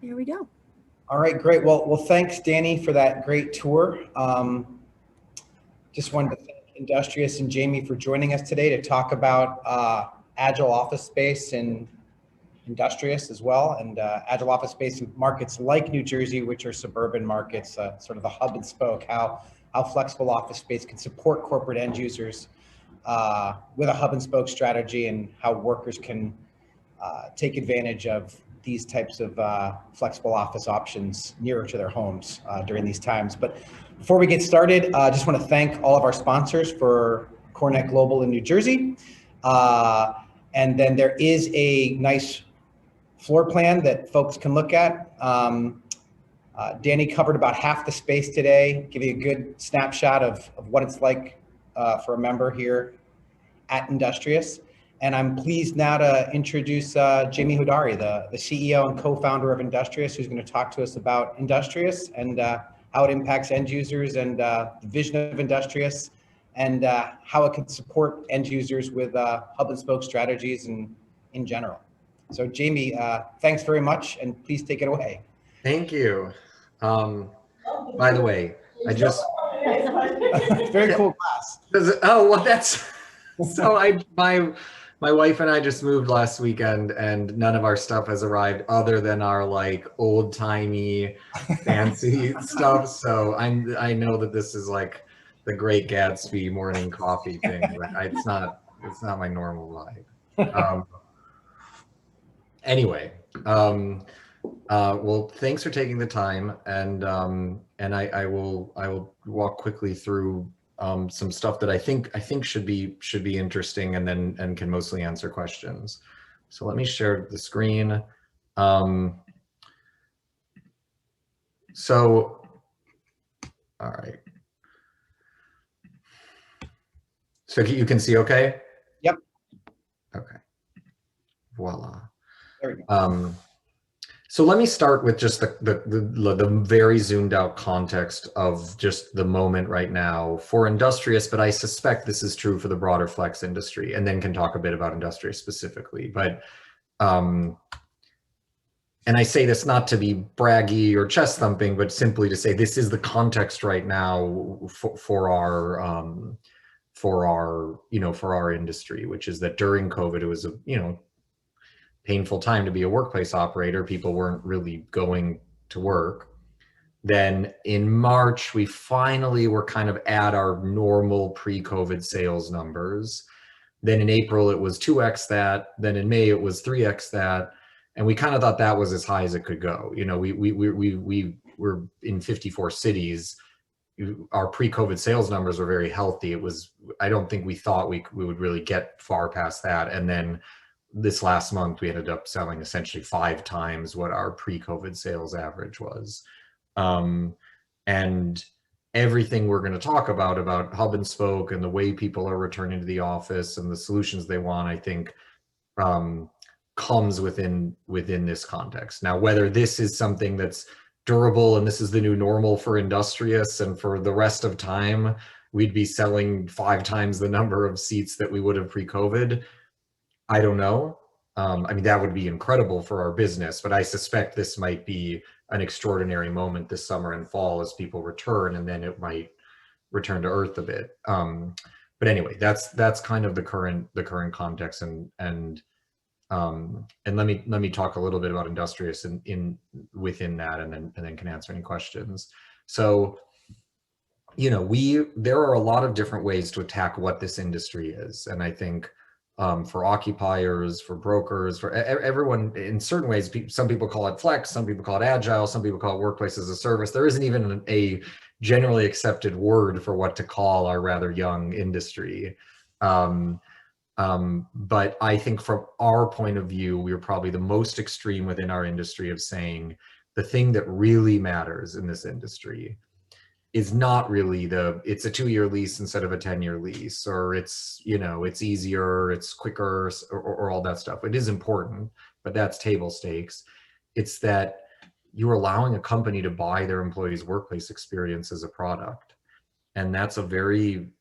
Here we go. All right, great. Well, thanks, Danny, for that great tour. Just wanted to thank Industrious and Jamie for joining us today to talk about agile office space and Industrious as well, and agile office space in markets like New Jersey, which are suburban markets, sort of the hub and spoke, how flexible office space can support corporate end users with a hub and spoke strategy, and how workers can take advantage of these types of flexible office options nearer to their homes during these times. But before we get started, I just want to thank all of our sponsors for CoreNet Global in New Jersey. And then there is a nice floor plan that folks can look at. Danny covered about half the space today, give you a good snapshot of what it's like for a member here at Industrious. And I'm pleased now to introduce Jamie Hodari, the CEO and co-founder of Industrious, who's going to talk to us about Industrious and how it impacts end users, and the vision of Industrious, and how it can support end users with hub and spoke strategies and in general. So Jamie, thanks very much, and please take it away. Thank you. By the way, I just very cool glass. Oh, well, that's so. My wife and I just moved last weekend, and none of our stuff has arrived other than our like old timey fancy stuff. So I know that this is like the Great Gatsby morning coffee thing. But it's not my normal vibe. Anyway, well, thanks for taking the time, and I will walk quickly through some stuff that I think should be interesting, and can mostly answer questions. So let me share the screen. So, all right. So you can see okay? Yep. Okay. Voila. There we go. So let me start with just the very zoomed out context of just the moment right now for Industrious, but I suspect this is true for the broader flex industry, and then can talk a bit about Industrious specifically. But, and I say this not to be braggy or chest thumping, but simply to say this is the context right now for our industry, which is that during COVID, it was a, painful time to be a workplace operator. People weren't really going to work. Then in March, we finally were kind of at our normal pre-COVID sales numbers. Then in April, it was 2x that. Then in May, it was 3x that. And we kind of thought that was as high as it could go. We were in 54 cities. Our pre-COVID sales numbers were very healthy. I don't think we thought we would really get far past that. And then this last month, we ended up selling essentially 5 times what our pre-COVID sales average was. And everything we're going to talk about hub and spoke and the way people are returning to the office and the solutions they want, I think, comes within this context. Now, whether this is something that's durable and this is the new normal for Industrious, and for the rest of time, we'd be selling 5 times the number of seats that we would have pre-COVID, I don't know. I mean, that would be incredible for our business, but I suspect this might be an extraordinary moment this summer and fall as people return, and then it might return to earth a bit. But anyway, that's kind of the current context, and let me talk a little bit about Industrious within that, and then can answer any questions. So, there are a lot of different ways to attack what this industry is, and I think, for occupiers, for brokers, for everyone, in certain ways, some people call it flex, some people call it agile, some people call it workplace as a service. There isn't even a generally accepted word for what to call our rather young industry. But I think from our point of view, we are probably the most extreme within our industry of saying the thing that really matters in this industry is not really it's a 2-year lease instead of a 10-year lease, or it's easier, it's quicker, or all that stuff. It is important, but that's table stakes. It's that you're allowing a company to buy their employees' workplace experience as a product. And that's a big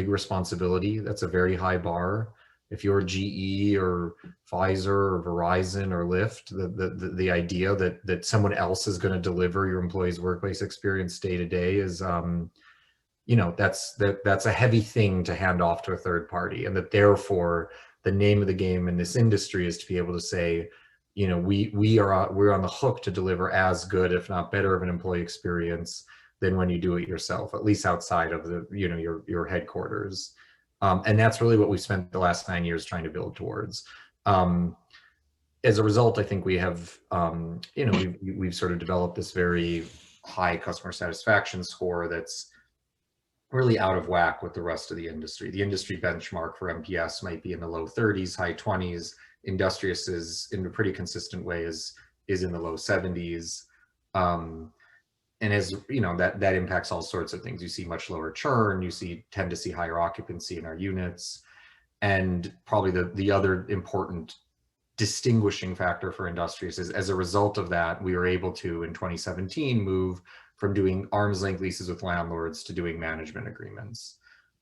responsibility. That's a very high bar. if you're GE or Pfizer or Verizon or Lyft, the idea that someone else is going to deliver your employee's workplace experience day to day is, you know, that's a heavy thing to hand off to a third party, and that therefore the name of the game in this industry is to be able to say, you know, we're on the hook to deliver as good, if not better, of an employee experience than when you do it yourself, at least outside of the, you know, your headquarters. And that's really what we spent the last 9 years trying to build towards. As a result, I think we have, you know, we've sort of developed this very high customer satisfaction score that's really out of whack with the rest of the industry. The industry benchmark for NPS might be in the low 30s, high 20s. Industrious is, in a pretty consistent way, is in the low 70s. And as you know, that impacts all sorts of things. You see much lower churn, tend to see higher occupancy in our units. And probably the other important distinguishing factor for Industrious is, as a result of that, we were able to, in 2017, move from doing arm's length leases with landlords to doing management agreements.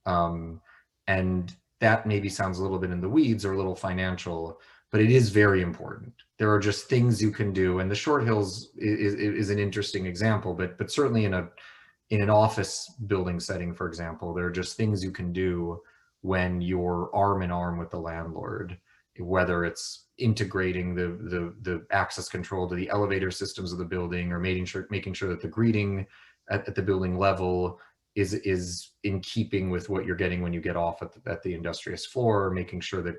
And that maybe sounds a little bit in the weeds or a little financial, but it is very important. There are just things you can do, and the Short Hills is an interesting example, but certainly in an office building setting, for example, there are just things you can do when you're arm in arm with the landlord, whether it's integrating the access control to the elevator systems of the building, or making sure that the greeting at the building level is in keeping with what you're getting when you get off at the Industrious floor, making sure that,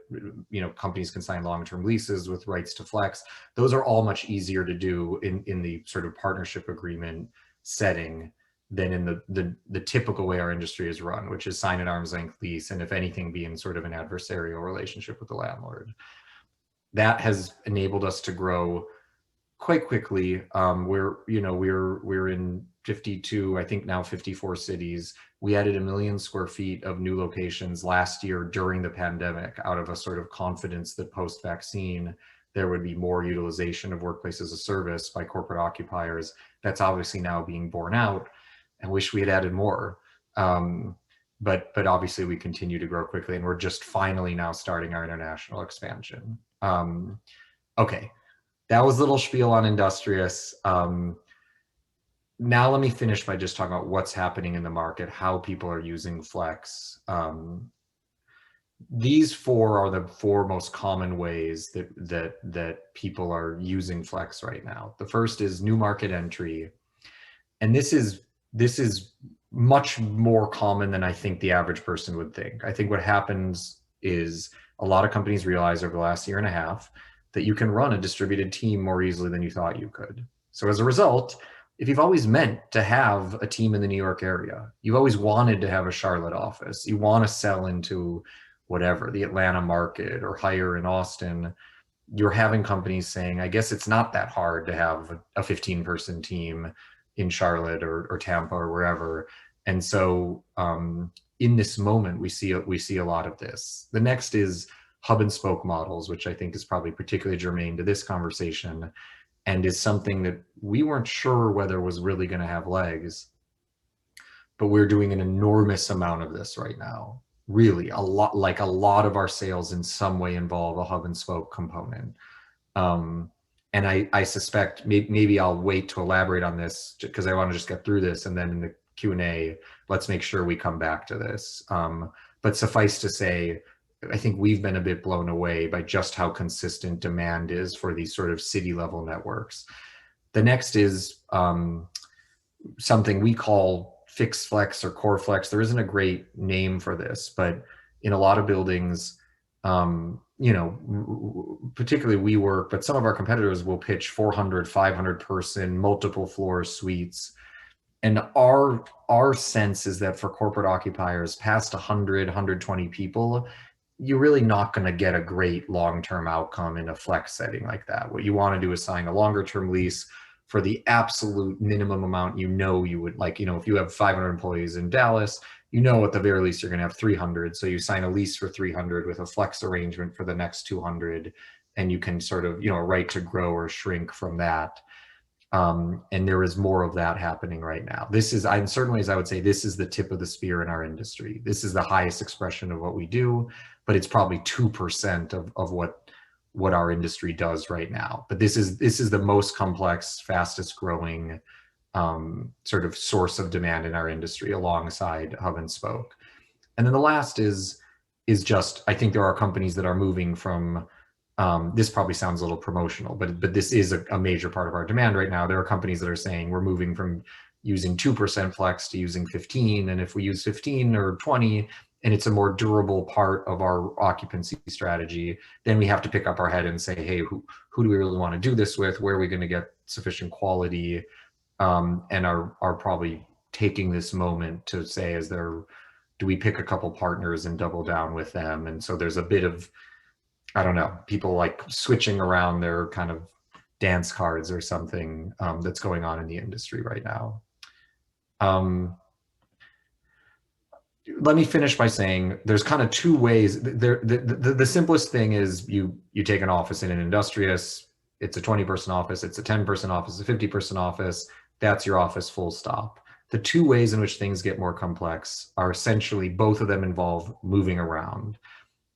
you know, companies can sign long-term leases with rights to flex. Those are all much easier to do in the sort of partnership agreement setting than in the typical way our industry is run, which is sign an arm's length lease, and if anything, be in sort of an adversarial relationship with the landlord. That has enabled us to grow quite quickly. We're in 52, I think now 54 cities. We added 1 million square feet of new locations last year during the pandemic, out of a sort of confidence that post-vaccine there would be more utilization of workplace as a service by corporate occupiers. That's obviously now being borne out. I wish we had added more. But obviously we continue to grow quickly, and we're just finally now starting our international expansion. Okay, that was a little spiel on Industrious. Now let me finish by just talking about what's happening in the market, how people are using Flex. These four are the four most common ways that people are using Flex right now. The first is new market entry, and this is much more common than I think the average person would think. I think what happens is a lot of companies realize over the last year and a half that you can run a distributed team more easily than you thought you could. So as a result, if you've always meant to have a team in the New York area, you've always wanted to have a Charlotte office, you want to sell into whatever, the Atlanta market, or hire in Austin, you're having companies saying, I guess it's not that hard to have a 15-person team in Charlotte or Tampa or wherever. And so in this moment, we see a lot of this. The next is hub and spoke models, which I think is probably particularly germane to this conversation, and is something that we weren't sure whether was really going to have legs, but we're doing an enormous amount of this right now. Really, a lot of our sales in some way involve a hub and spoke component. And I suspect maybe I'll wait to elaborate on this because I want to just get through this, and then in the Q&A, let's make sure we come back to this. But suffice to say, I think we've been a bit blown away by just how consistent demand is for these sort of city level networks. The next is something we call fixed flex or core flex. There isn't a great name for this, but in a lot of buildings, you know, particularly WeWork, but some of our competitors will pitch 400, 500 person, multiple floor suites. And our sense is that for corporate occupiers past 100, 120 people, you're really not going to get a great long-term outcome in a flex setting like that. What you want to do is sign a longer-term lease for the absolute minimum amount you would like. You know, if you have 500 employees in Dallas, you know at the very least you're going to have 300. So you sign a lease for 300 with a flex arrangement for the next 200, and you can sort of, you know, right to grow or shrink from that. And there is more of that happening right now. This is, in certain ways, I would say this is the tip of the spear in our industry. This is the highest expression of what we do, but it's probably 2% of what our industry does right now. But this is the most complex, fastest growing sort of source of demand in our industry, alongside hub and spoke. And then the last is just, I think there are companies that are moving from, this probably sounds a little promotional, but this is a major part of our demand right now. There are companies that are saying we're moving from using 2% flex to using 15, and if we use 15 or 20, and it's a more durable part of our occupancy strategy, then we have to pick up our head and say, hey, who do we really want to do this with? Where are we going to get sufficient quality? And are probably taking this moment to say, do we pick a couple partners and double down with them? And so there's a bit of, I don't know, people like switching around their kind of dance cards or something that's going on in the industry right now. Let me finish by saying there's kind of two ways. The simplest thing is you take an office in an Industrious, it's a 20-person office, it's a 10-person office, a 50-person office, that's your office, full stop. The two ways in which things get more complex are essentially, both of them involve moving around.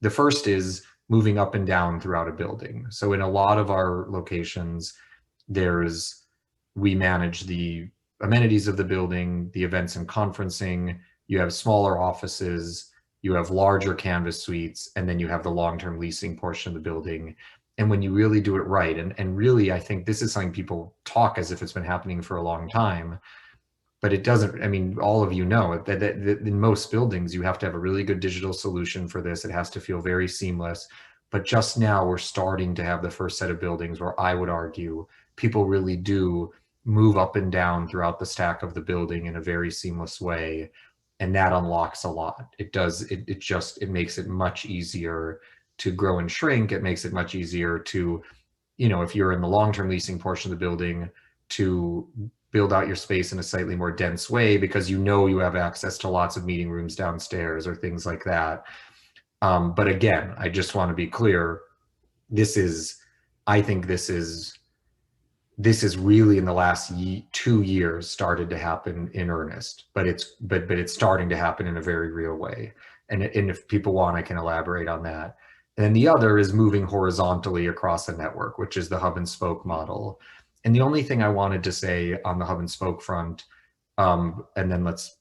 The first is moving up and down throughout a building. So in a lot of our locations, we manage the amenities of the building, the events and conferencing. You have smaller offices, you have larger canvas suites, and then you have the long-term leasing portion of the building. And when you really do it right, and really, I think this is something people talk as if it's been happening for a long time, but it doesn't. I mean, all of you know that in most buildings, you have to have a really good digital solution for this. It has to feel very seamless. But just now we're starting to have the first set of buildings where I would argue people really do move up and down throughout the stack of the building in a very seamless way. And that unlocks a lot. It does, it makes it much easier to grow and shrink. It makes it much easier to, if you're in the long-term leasing portion of the building, to build out your space in a slightly more dense way, because you have access to lots of meeting rooms downstairs or things like that. But again, I just want to be clear, I think this is really in the last 2 years started to happen in earnest, but it's starting to happen in a very real way. And if people want, I can elaborate on that. And then the other is moving horizontally across the network, which is the hub and spoke model. And the only thing I wanted to say on the hub and spoke front, and then let's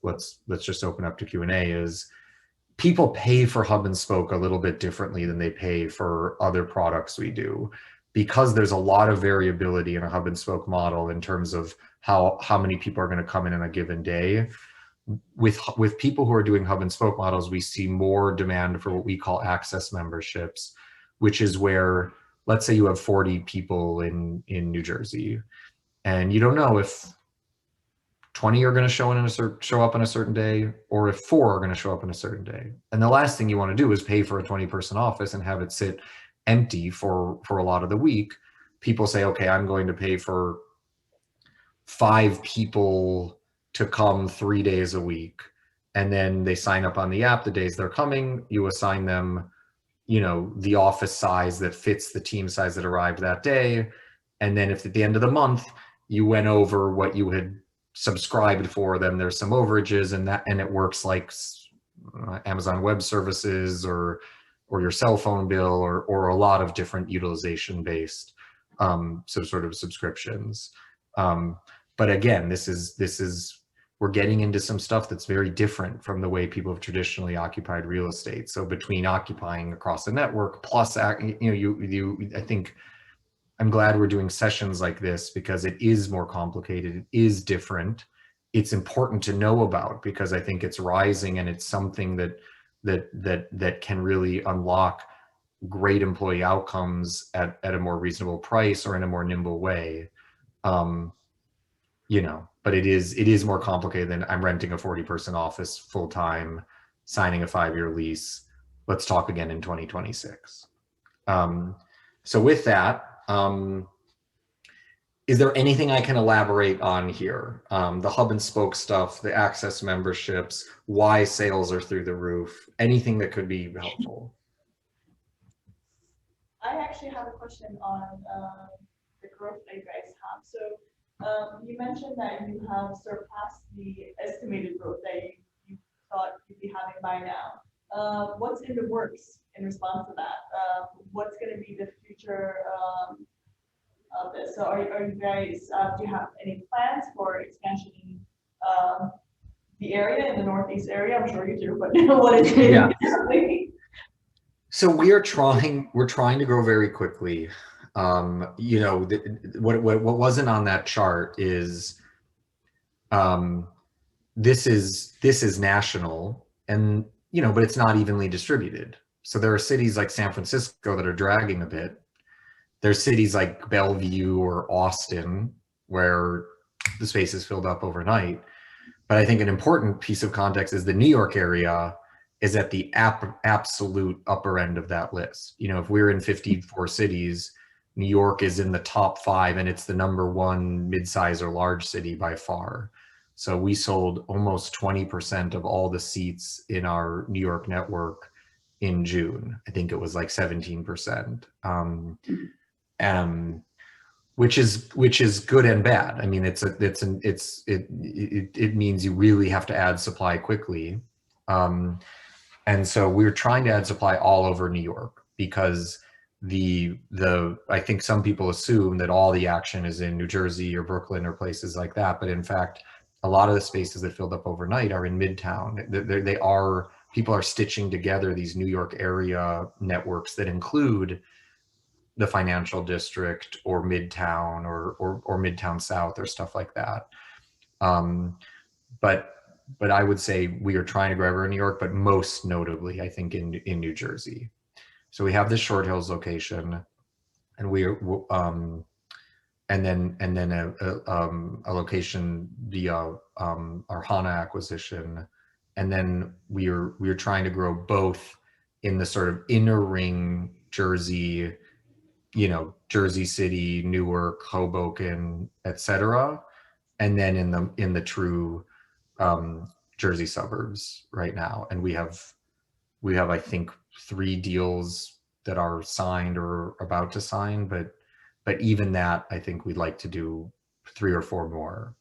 just open up to Q&A, is people pay for hub and spoke a little bit differently than they pay for other products we do, because there's a lot of variability in a hub and spoke model in terms of how many people are going to come in a given day. With people who are doing hub and spoke models, we see more demand for what we call access memberships, which is where, let's say you have 40 people in New Jersey, and you don't know if 20 are going to show up on a certain day, or if 4 are going to show up on a certain day. And the last thing you want to do is pay for a 20-person office and have it sit empty for a lot of the week. People say, okay, I'm going to pay for 5 people to come 3 days a week. And then they sign up on the app the days they're coming. You assign them, the office size that fits the team size that arrived that day. And then if at the end of the month you went over what you had subscribed for, then there's some overages, and it works like Amazon Web Services or your cell phone bill, or a lot of different utilization based sort of subscriptions. But again, this is we're getting into some stuff that's very different from the way people have traditionally occupied real estate. So between occupying across the network plus, I think I'm glad we're doing sessions like this, because it is more complicated, it is different. It's important to know about, because I think it's rising, and it's something that can really unlock great employee outcomes at a more reasonable price or in a more nimble way. But it is more complicated than I'm renting a 40-person office full time, signing a 5-year lease. Let's talk again in 2026. So with that, is there anything I can elaborate on here? The hub and spoke stuff, the access memberships, why sales are through the roof, anything that could be helpful? I actually have a question on the growth that you guys have. So You mentioned that you have surpassed the estimated growth that you thought you'd be having by now. What's in the works in response to that? What's going to be the future of this? So are you guys, do you have any plans for expansion in the area, in the Northeast area? I'm sure you do, but what is it? Yeah. So we're trying to grow very quickly. You know, what wasn't on that chart is this is national, and you know, but it's not evenly distributed. So there are cities like San Francisco that are dragging a bit. There's cities like Bellevue or Austin where the space is filled up overnight. But I think an important piece of context is the New York area is at the absolute upper end of that list. You know, if we're in 54 cities, New York is in the top 5, and it's the #1 mid-size or large city by far. So we sold almost 20% of all the seats in our New York network in June. I think it was like 17%. Which is good and bad. I mean, it means you really have to add supply quickly. And so we're trying to add supply all over New York, because I think some people assume that all the action is in New Jersey or Brooklyn or places like that. But in fact, a lot of the spaces that filled up overnight are in Midtown. People are stitching together these New York area networks that include the financial district or Midtown or Midtown South or stuff like that. But I would say we are trying to grow everywhere in New York, but most notably, I think in New Jersey. So we have this Short Hills location, and we are, and then a location via our HANA acquisition, and then we're trying to grow both in the sort of inner ring Jersey, you know, Jersey City, Newark, Hoboken, etc., and then in the true Jersey suburbs right now. And we have I think 3 deals that are signed or about to sign, but even that, I think we'd like to do 3 or 4 more.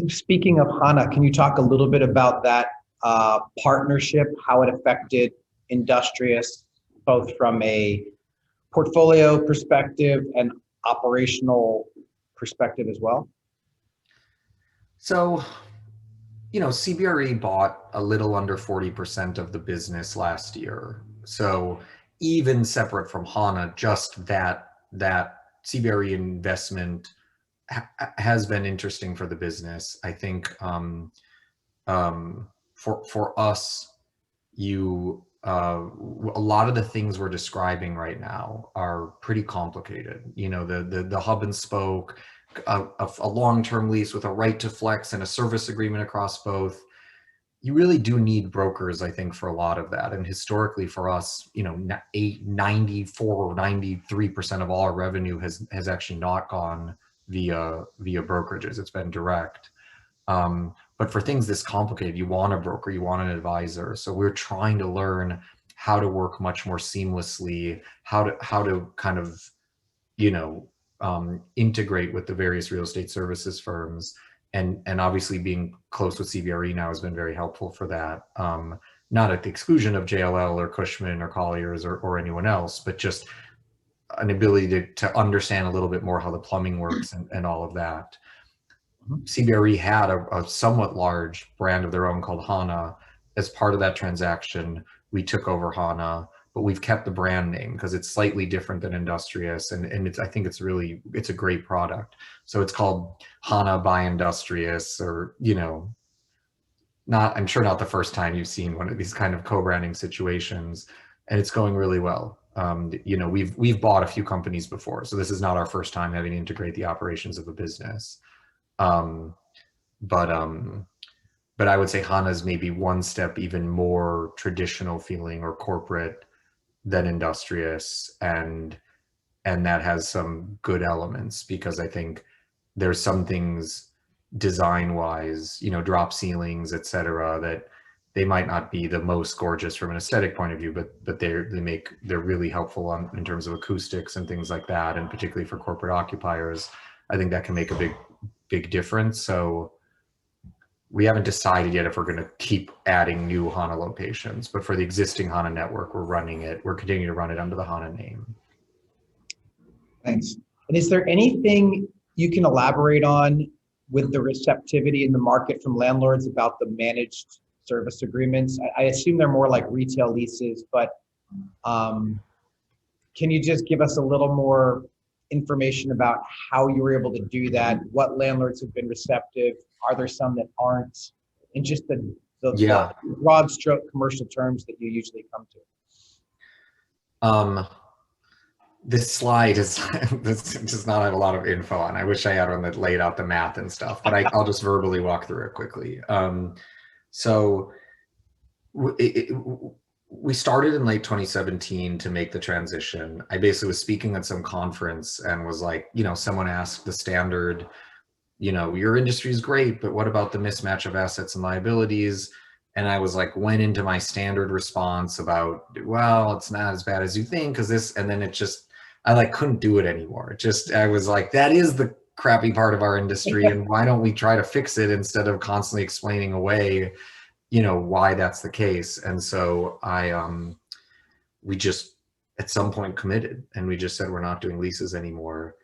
Speaking of HANA, can you talk a little bit about that partnership, how it affected Industrious, both from a portfolio perspective and operational perspective as well? So, you know, CBRE bought a little under 40% of the business last year. So even separate from HANA, just that CBRE investment has been interesting for the business. I think for us, a lot of the things we're describing right now are pretty complicated. You know, the hub and spoke, a long-term lease with a right to flex and a service agreement across both. You really do need brokers, I think, for a lot of that. And historically for us, you know, 94 or 93% of all our revenue has actually not gone via brokerages. It's been direct. But for things this complicated, you want a broker, you want an advisor. So we're trying to learn how to work much more seamlessly, how to kind of, you know, integrate with the various real estate services firms. And obviously being close with CBRE now has been very helpful for that. Not at the exclusion of JLL or Cushman or Colliers or anyone else, but just an ability to understand a little bit more how the plumbing works and all of that. CBRE had a somewhat large brand of their own called HANA. As part of that transaction, we took over HANA, but we've kept the brand name because it's slightly different than Industrious, and I think it's a great product. So it's called HANA by Industrious, or, you know, I'm sure not the first time you've seen one of these kind of co-branding situations, and it's going really well. You know, we've bought a few companies before, so this is not our first time having to integrate the operations of a business. But I would say HANA is maybe one step even more traditional feeling or corporate than Industrious, and that has some good elements, because I think there's some things design wise, you know, drop ceilings, etc., that they might not be the most gorgeous from an aesthetic point of view, but they're really helpful in terms of acoustics and things like that, and particularly for corporate occupiers. I think that can make a big difference. So we haven't decided yet if we're going to keep adding new HANA locations, but for the existing HANA network, we're continuing to run it under the HANA name. Thanks. And is there anything you can elaborate on with the receptivity in the market from landlords about the managed service agreements? I assume they're more like retail leases, but can you just give us a little more information about how you were able to do that? What landlords have been receptive? Are there some that aren't? And just the broad stroke commercial terms that you usually come to. This slide this does not have a lot of info on. I wish I had one that laid out the math and stuff, but I'll just verbally walk through it quickly. So we started in late 2017 to make the transition. I basically was speaking at some conference and was like, someone asked the standard, your industry is great, but what about the mismatch of assets and liabilities? And I was like, went into my standard response about, well, it's not as bad as you think, because this, and then I couldn't do it anymore. I was like, that is the crappy part of our industry. And why don't we try to fix it instead of constantly explaining away, why that's the case. And so we just at some point committed, and we just said, we're not doing leases anymore.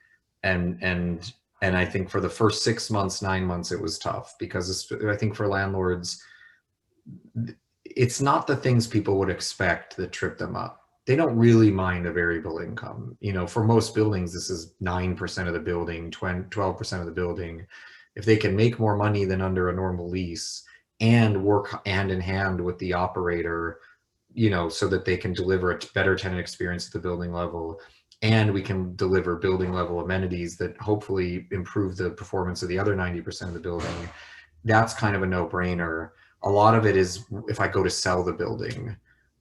And I think for the first 6 months, 9 months, it was tough, because I think for landlords, it's not the things people would expect that trip them up. They don't really mind a variable income. For most buildings, this is 9% of the building, 12% of the building. If they can make more money than under a normal lease and work hand in hand with the operator, so that they can deliver a better tenant experience at the building level, and we can deliver building level amenities that hopefully improve the performance of the other 90% of the building, that's kind of a no-brainer. A lot of it is, if I go to sell the building,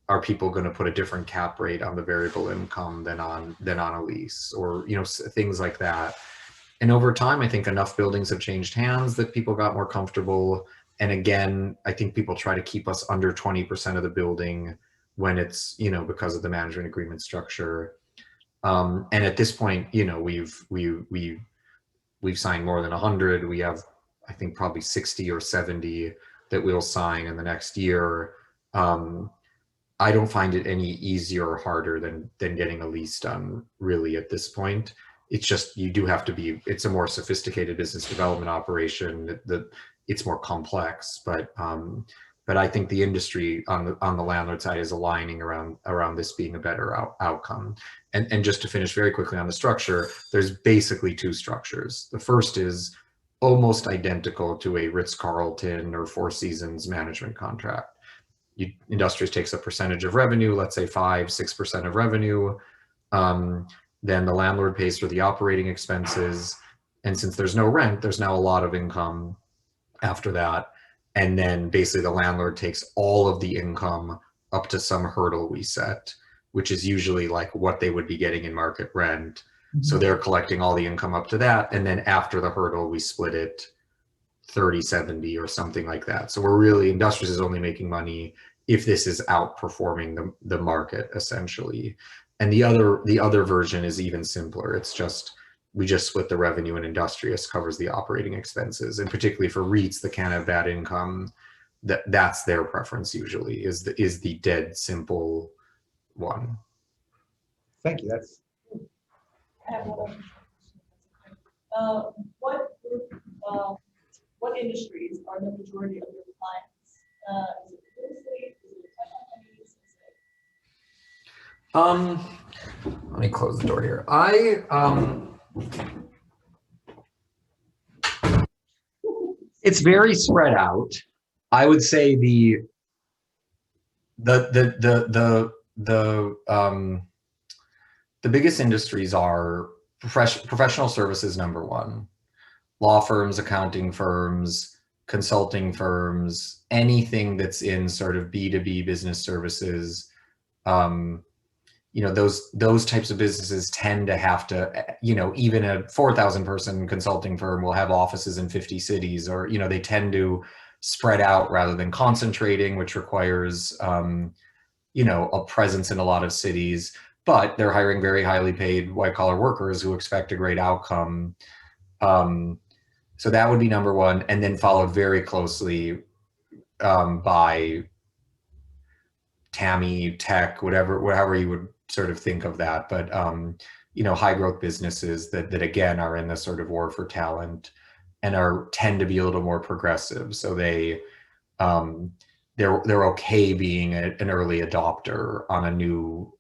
are people going to put a different cap rate on the variable income than on a lease, or things like that. And over time, I think enough buildings have changed hands that people got more comfortable. And again, I think people try to keep us under 20% of the building when it's, because of the management agreement structure. And at this point, we've signed more than 100. We have, I think, probably 60 or 70 that we'll sign in the next year. I don't find it any easier or harder than getting a lease done, really, at this point. It's just, you do have to be, it's a more sophisticated business development operation. It's more complex, but I think the industry on the landlord side is aligning around this being a better outcome. And just to finish very quickly on the structure, there's basically two structures. The first is almost identical to a Ritz-Carlton or Four Seasons management contract. Industrious takes a percentage of revenue, let's say 5-6% of revenue. Then the landlord pays for the operating expenses. And since there's no rent, there's now a lot of income after that. And then basically the landlord takes all of the income up to some hurdle we set, which is usually like what they would be getting in market rent. Mm-hmm. So they're collecting all the income up to that. And then after the hurdle, we split it 30-70 or something like that. So we're really, Industrious is only making money if this is outperforming the market, essentially. And the other version is even simpler. It's just, we just split the revenue, and Industrious covers the operating expenses. And particularly for REITs that can't have bad income, that's their preference usually, is the dead simple one. Thank you. That's. I have one. What industries are the majority of your clients? Is it real estate? Is it tech companies? Let me close the door here. It's very spread out. I would say the biggest industries are professional services, number one. Law firms, accounting firms, consulting firms, anything that's in sort of B2B business services. Those types of businesses tend to have to, even a 4,000 person consulting firm will have offices in 50 cities, or, they tend to spread out rather than concentrating, which requires, a presence in a lot of cities, but they're hiring very highly paid white collar workers who expect a great outcome. So that would be number one, and then followed very closely by TAMI, tech, whatever you would sort of think of that. But you know, high growth businesses that again are in this sort of war for talent and tend to be a little more progressive. So they're okay being an early adopter on a new,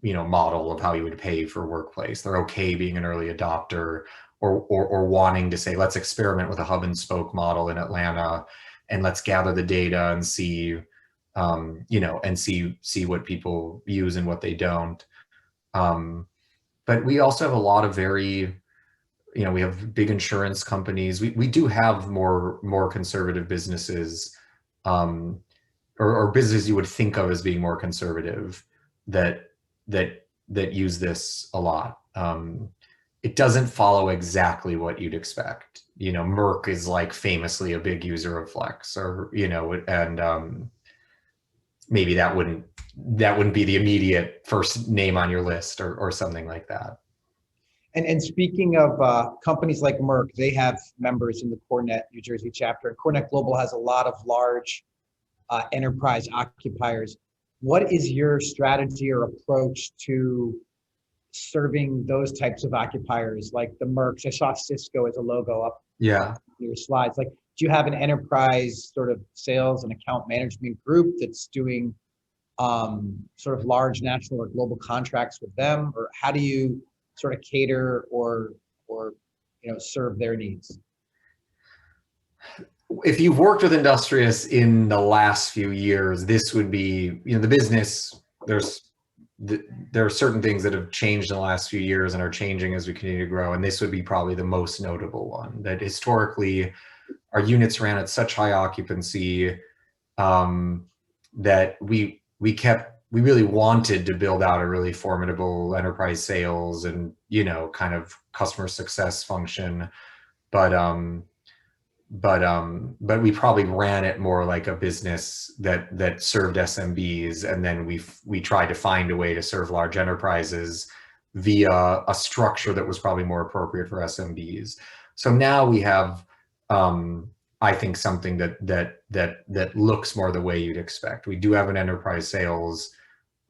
you know, model of how you would pay for workplace. They're okay being an early adopter or wanting to say, let's experiment with a hub and spoke model in Atlanta and let's gather the data and see, you know, and see what people use and what they don't. But we also have a lot of very, you know, we have big insurance companies. We do have more conservative businesses, or businesses you would think of as being more conservative that use this a lot. It doesn't follow exactly what you'd expect. You know, Merck is like famously a big user of Flex, or, you know, and maybe that wouldn't be the immediate first name on your list or something like that. And speaking of companies like Merck, they have members in the CoreNet New Jersey chapter. CoreNet Global has a lot of large enterprise occupiers. What is your strategy or approach to serving those types of occupiers, like the Mercs? I saw Cisco as a logo up Yeah. your slides. Like, do you have an enterprise sort of sales and account management group that's doing sort of large national or global contracts with them, or how do you sort of cater or you know, serve their needs? If you've worked with Industrious in the last few years, this would be, you know, the business, there are certain things that have changed in the last few years and are changing as we continue to grow. And this would be probably the most notable one, that historically our units ran at such high occupancy that we really wanted to build out a really formidable enterprise sales and, you know, kind of customer success function. But we probably ran it more like a business that served SMBs, and then we tried to find a way to serve large enterprises via a structure that was probably more appropriate for SMBs. So now we have, I think, something that looks more the way you'd expect. We do have an enterprise sales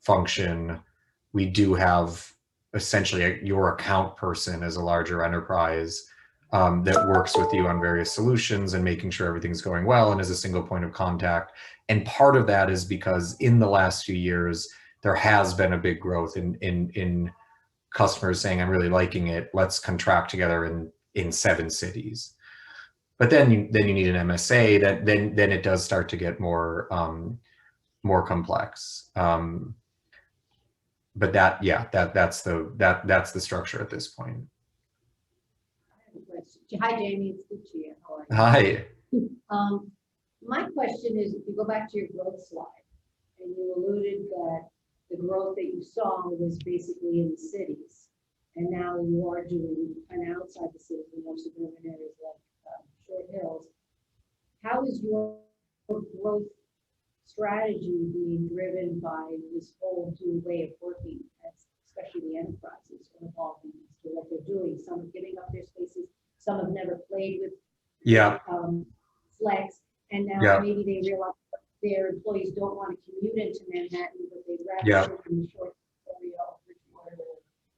function. We do have essentially your account person as a larger enterprise that works with you on various solutions and making sure everything's going well and is a single point of contact. And part of that is because in the last few years, there has been a big growth in customers saying, I'm really liking it. Let's contract together in 7 cities. But then you need an MSA that then it does start to get more complex. But that's the structure at this point. Hi, Jamie. It's good to you. How are you? Hi. My question is, if you go back to your growth slide, and you alluded that the growth that you saw was basically in the cities, and now you are doing an outside the cities in more suburban areas like Short Hills. How is your growth strategy being driven by this whole new way of working, especially the enterprises are evolving as to what they're doing? Some are giving up their spaces. Some have never played with Flex, and now maybe they realize their employees don't want to commute into Manhattan, but they'd rather sit in the Short area,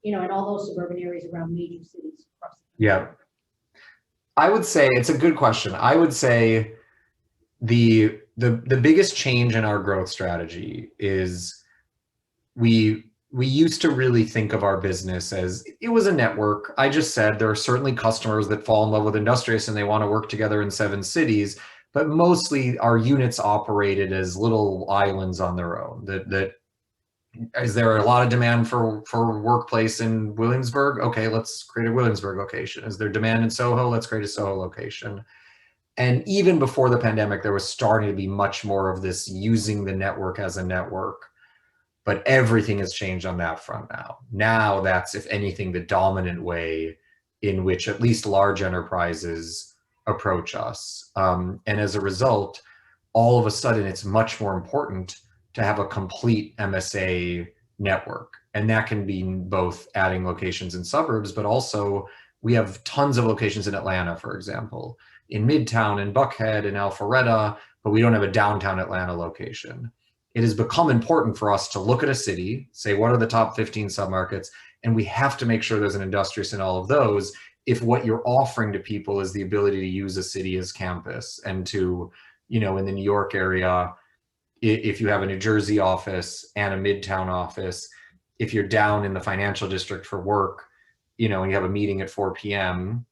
you know, and all those suburban areas around major cities across the country. Yeah, I would say it's a good question. I would say the biggest change in our growth strategy is we used to really think of our business as it was a network. I just said there are certainly customers that fall in love with Industrious and they want to work together in 7 cities, but mostly our units operated as little islands on their own. That is there a lot of demand for workplace in Williamsburg? Okay, let's create a Williamsburg location. Is there demand in Soho? Let's create a Soho location. And even before the pandemic, there was starting to be much more of this using the network as a network. But everything has changed on that front now. Now that's, if anything, the dominant way in which at least large enterprises approach us. And as a result, all of a sudden, it's much more important to have a complete MSA network. And that can be both adding locations in suburbs, but also We have tons of locations in Atlanta, for example, in Midtown, in Buckhead, in Alpharetta, but we don't have a downtown Atlanta location. It has become important for us to look at a city, say, what are the top 15 submarkets? And we have to make sure there's an Industrious in all of those if what you're offering to people is the ability to use a city as campus. And to, you know, in the New York area, if you have a New Jersey office and a Midtown office, if you're down in the financial district for work, you know, and you have a meeting at 4 p.m.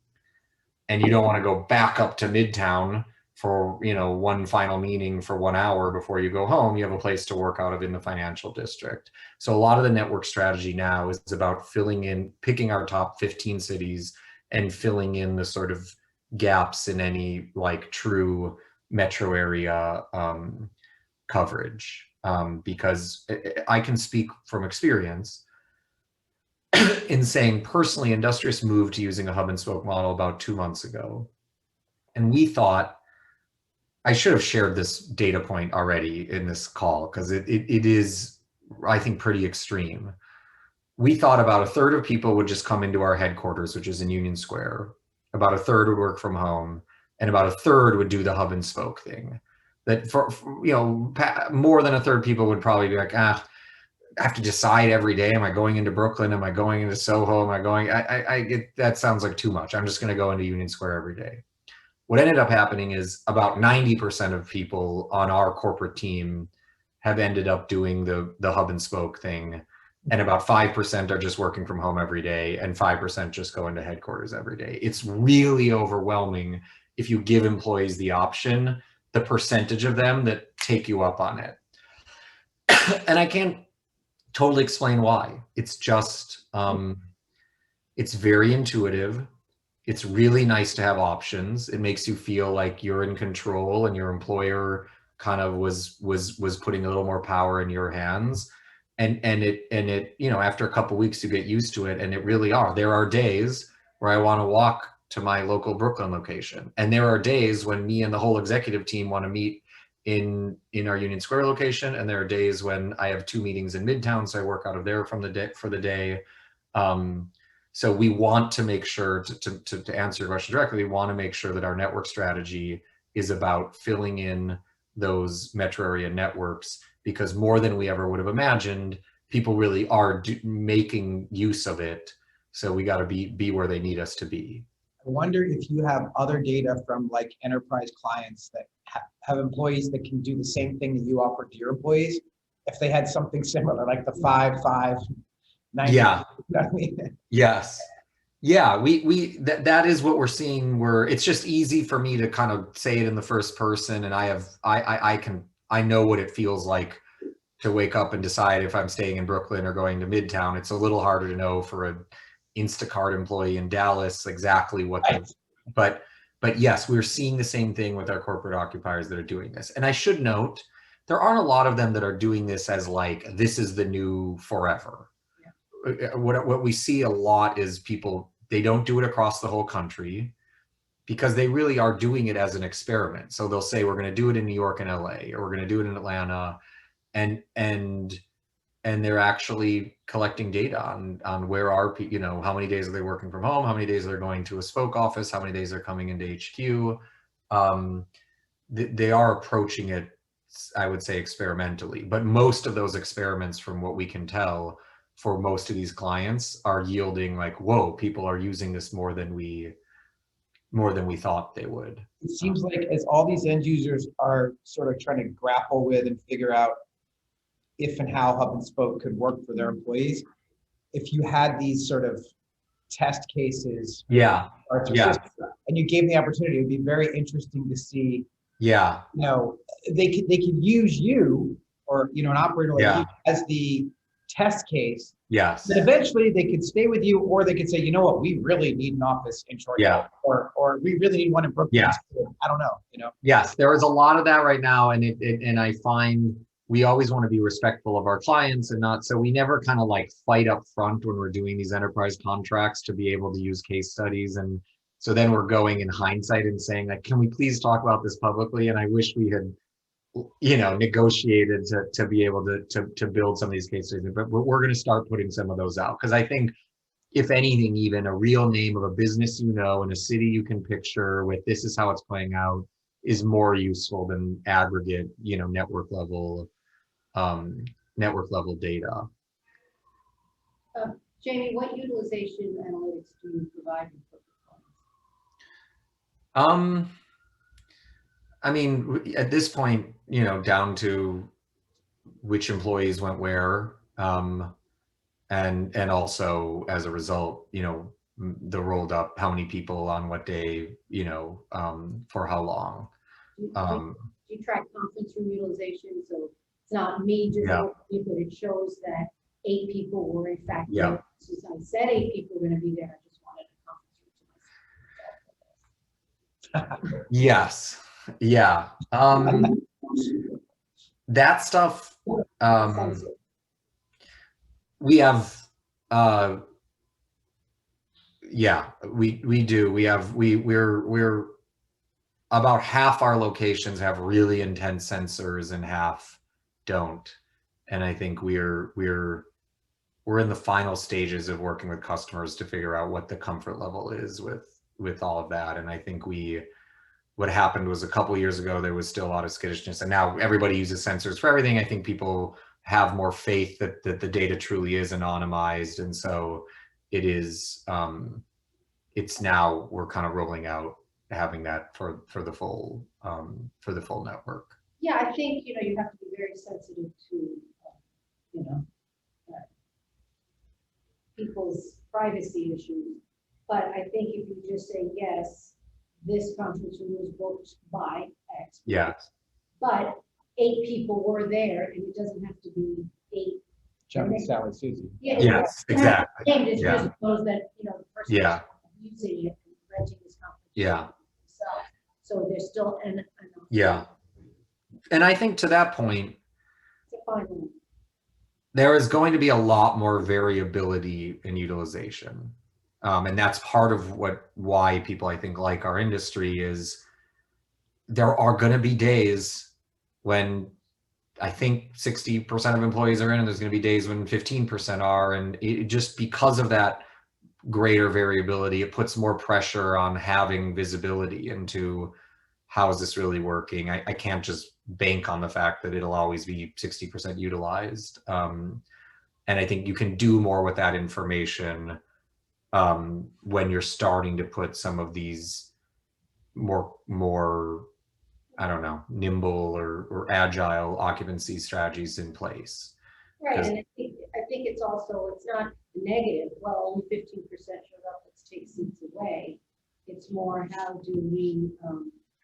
and you don't want to go back up to Midtown for, you know, one final meeting for 1 hour before you go home, you have a place to work out of in the financial district. So a lot of the network strategy now is about filling in, picking our top 15 cities and filling in the sort of gaps in any like true metro area coverage. Because I can speak from experience in saying personally, Industrious moved to using a hub and spoke model about 2 months ago. And we thought, I should have shared this data point already in this call because it is, I think, pretty extreme. We thought about a third of people would just come into our headquarters, which is in Union Square. About a third would work from home, and about a third would do the hub and spoke thing. That for you know, more than a third people would probably be like, I have to decide every day, am I going into Brooklyn? Am I going into Soho? Am I going, I get, that sounds like too much. I'm just going to go into Union Square every day. What ended up happening is about 90% of people on our corporate team have ended up doing the hub and spoke thing. And about 5% are just working from home every day, and 5% just go into headquarters every day. It's really overwhelming if you give employees the option, the percentage of them that take you up on it. And I can't totally explain why. It's just, it's very intuitive. It's really nice to have options. It makes you feel like you're in control and your employer kind of was putting a little more power in your hands. And it, you know, after a couple of weeks you get used to it, and it really are. There are days where I want to walk to my local Brooklyn location. And there are days when me and the whole executive team want to meet in our Union Square location. And there are days when I have 2 meetings in Midtown, so I work out of there from the day for the day. So we want to make sure to answer your question directly, we want to make sure that our network strategy is about filling in those metro area networks, because more than we ever would have imagined, people really are making use of it. So we got to be where they need us to be. I wonder if you have other data from like enterprise clients that have employees that can do the same thing that you offer to your employees, if they had something similar, like the 5-5-90. Yeah. You know what I mean? Yes. Yeah, that is what we're seeing, where it's just easy for me to kind of say it in the first person, and I know what it feels like to wake up and decide if I'm staying in Brooklyn or going to Midtown. It's a little harder to know for an Instacart employee in Dallas exactly what but yes, we're seeing the same thing with our corporate occupiers that are doing this. And I should note, there aren't a lot of them that are doing this as like, this is the new forever. What we see a lot is people, they don't do it across the whole country because they really are doing it as an experiment. So they'll say, we're going to do it in New York and LA, or we're going to do it in Atlanta. And they're actually collecting data on where are people, you know, how many days are they working from home? How many days are they going to a spoke office? How many days are coming into HQ? They are approaching it, I would say, experimentally, but most of those experiments, from what we can tell, for most of these clients are yielding like, whoa, people are using this more than we thought they would. It seems like as all these end users are sort of trying to grapple with and figure out if and how hub and spoke could work for their employees, if you had these sort of test cases, yeah, and you gave them the opportunity, it would be very interesting to see. Yeah, you know, they could use you, or you know, an operator like you as the test case. Yes. Then eventually they could stay with you, or they could say, you know what, we really need an office in Short Hills, or we really need one in Brooklyn. Yeah. I don't know, you know. Yes, there is a lot of that right now, and and I find we always want to be respectful of our clients, and not, so we never kind of like fight up front when we're doing these enterprise contracts to be able to use case studies. And so then we're going in hindsight and saying, like, can we please talk about this publicly? And I wish we had, you know, negotiated to be able to build some of these case studies, but we're going to start putting some of those out, because I think if anything, even a real name of a business you know in a city you can picture with this is how it's playing out is more useful than aggregate, network level data. Jamie, what utilization analytics do you provide in corporate clients? I mean, at this point, down to which employees went where, and also as a result, the rolled up how many people on what day, for how long. Do you track conference room utilization? So it's not me just Yeah. looking, but it shows that 8 people were in fact Yeah. there. Since I said 8 people were going to be there, I just wanted a conference room to myself. Yes. Yeah. That stuff, we have, yeah, we do. We're about half our locations have really intense sensors and half don't. And I think we're in the final stages of working with customers to figure out what the comfort level is with all of that. And I think what happened was a couple of years ago, there was still a lot of skittishness, and now everybody uses sensors for everything. I think people have more faith that the data truly is anonymized. And so it is, it's now we're kind of rolling out having that for the full network. Yeah, I think, you have to be very sensitive to, people's privacy issues. But I think if you just say, yes, this conference room was booked by X. Yes. But 8 people were there, and it doesn't have to be 8. Johnny, Sally, Susie. Yeah, Yes, exactly. It Yeah. just knows that, the person Yeah. using it and renting this conference. Yeah. So there's still an Yeah. And I think to that point, it's a fine line. there is going to be a lot more variability in utilization. And that's part of why people, I think, like our industry is there are going to be days when I think 60% of employees are in, and there's going to be days when 15% are. And it, just because of that greater variability, it puts more pressure on having visibility into how is this really working. I can't just bank on the fact that it'll always be 60% utilized. And I think you can do more with that information when you're starting to put some of these more I don't know, nimble or agile occupancy strategies in place. Right, and I think it's also, it's not negative, well, only 15% showed up, let's take seats away. It's more, how do we,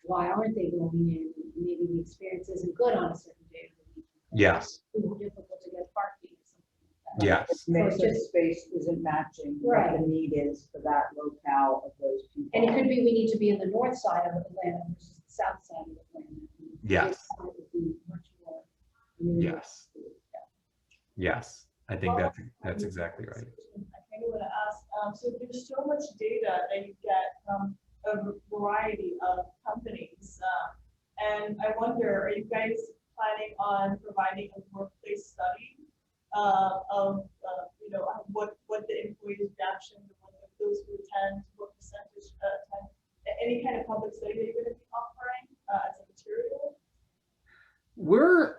why aren't they going in? Maybe the experience isn't good on a certain day of the week. Yes. It's too difficult to get parking or something like that. Yes. Mix So of just- space isn't matching Right. what the need is for that locale of those people. And it could be we need to be in the north side of Atlanta versus the south side of Atlanta. Yes. This side would be much more. Yes. Yes. I think that's exactly right. I kind of want to ask, so there's so much data that you get from a variety of companies. And I wonder, are you guys planning on providing a workplace study of, what the employees' reaction, what those who attend, what percentage attend, any kind of public study that you're going to be offering as a material? We're,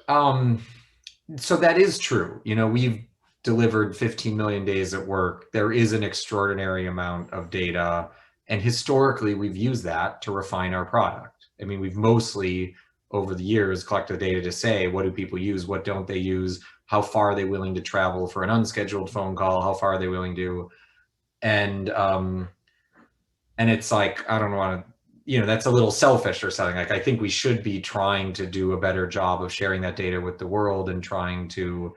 so that is true. We've delivered 15 million days at work. There is an extraordinary amount of data. And historically, we've used that to refine our product. I mean, we've mostly over the years collected data to say, what do people use? What don't they use? How far are they willing to travel for an unscheduled phone call? How far are they willing to? And it's like, I don't want to, that's a little selfish or something. Like, I think we should be trying to do a better job of sharing that data with the world and trying to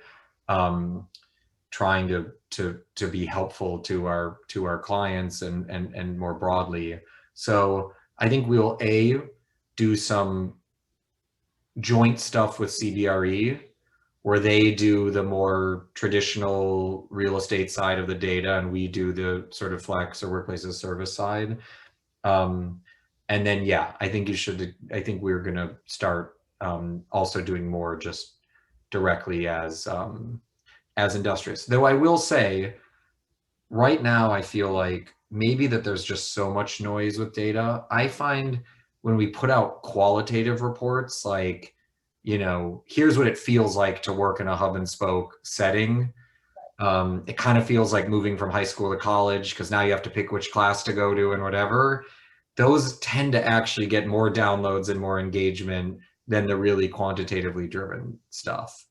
be helpful to our clients and more broadly. So I think we'll do some joint stuff with CBRE where they do the more traditional real estate side of the data and we do the sort of flex or workplace as service side. And then, yeah, I think we're going to start also doing more just directly as Industrious. Though I will say, right now I feel like maybe that there's just so much noise with data. I find when we put out qualitative reports, like, you know, here's what it feels like to work in a hub and spoke setting. It kind of feels like moving from high school to college because now you have to pick which class to go to and whatever. Those tend to actually get more downloads and more engagement than the really quantitatively driven stuff.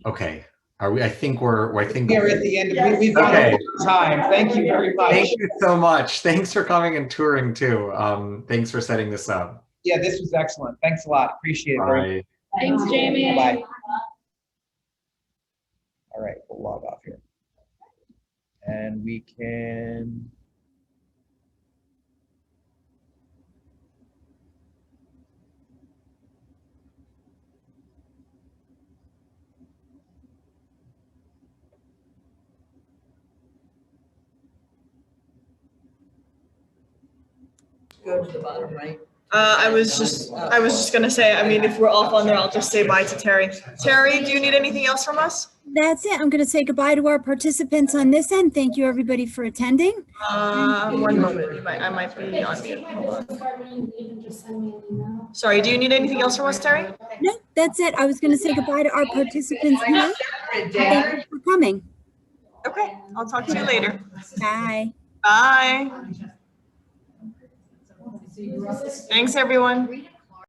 Okay. Are we, I think we're at the end. We've gone Okay. over time. Thank you very much. Thank you so much. Thanks for coming and touring too. Thanks for setting this up. Yeah, this was excellent. Thanks a lot. Appreciate it very much. Bye. Thanks, Jamie. Bye. All right, we'll log off here. And we can. Go to the bottom right. I was just gonna say, I mean, if we're off on there, I'll just say bye to Terry. Terry, do you need anything else from us? That's it. I'm going to say goodbye to our participants on this end. Thank you, everybody, for attending. 1 moment, I might be on mute. Hold on. Sorry, do you need anything else from us, Terry? No, that's it. I was going to say goodbye to our participants now. Thank you for coming. Okay, I'll talk to you later. Bye. Bye. Thanks, everyone.